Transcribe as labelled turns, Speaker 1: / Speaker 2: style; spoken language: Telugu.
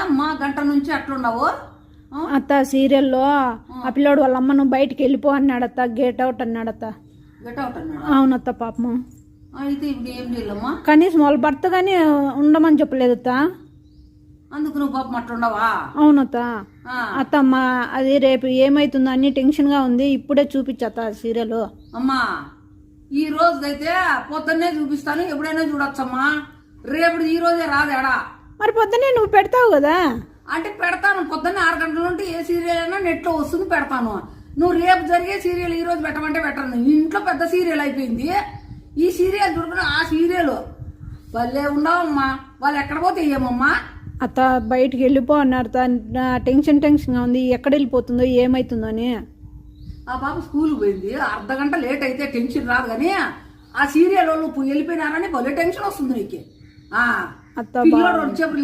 Speaker 1: ఏమ్మా గంట నుంచి అట్లున్నావు?
Speaker 2: అత్త సీరియల్లో ఆ పిల్లోడు వాళ్ళ అమ్మను బయటికి వెళ్ళిపో అన్నాడత్త, గేట్ అవుట్ అన్నాడత్త.
Speaker 1: గెట్ అవుట్ అన్నాడు.
Speaker 2: అవునత్త పాపము.
Speaker 1: అయితే ఇప్పుడు ఏం చేయాలమ్మా?
Speaker 2: కనీసం వాళ్ళ భర్త కానీ ఉండమని చెప్పలేదత్త.
Speaker 1: అందుకు నువ్వు పాపం అట్లున్నావా?
Speaker 2: అవునత్త. అత్త మా అది రేపు ఏమైతుందో అన్ని టెన్షన్గా ఉంది, ఇప్పుడే చూపించత్త సీరియల్.
Speaker 1: అమ్మా ఈ రోజైతే పొద్దున్నే చూపిస్తాను, ఎప్పుడైనా చూడొచ్చమ్మా. రేపు ఈ రోజే రాదేడా?
Speaker 2: మరి పొద్దున్నే నువ్వు పెడతావు కదా.
Speaker 1: అంటే పెడతాను, పొద్దున్నే 6 గంటల నుండి ఏ సీరియల్ అయినా నెట్లో వస్తుంది, పెడతాను. నువ్వు రేపు జరిగే సీరియల్ ఈ రోజు పెట్టమంటే పెట్టను. ఇంట్లో పెద్ద సీరియల్ అయిపోయింది, ఈ సీరియల్ చూడుకుని ఆ సీరియల్ వాళ్ళే ఉండవమ్మా. వాళ్ళు ఎక్కడ పోతే ఏమమ్మా?
Speaker 2: అత్త బయటికి వెళ్ళిపో అన్నారు. టెన్షన్గా ఉంది, ఎక్కడ వెళ్ళిపోతుందో ఏమైతుందో అని.
Speaker 1: ఆ పాప స్కూల్కి పోయింది, అర్ధగంట లేట్ అయితే టెన్షన్ రాదు, కానీ ఆ సీరియల్ వాళ్ళు వెళ్ళిపోయినారని భలే టెన్షన్ వస్తుంది నీకు.
Speaker 2: అత్త
Speaker 1: పిల్లడు వచ్చేప్పుడు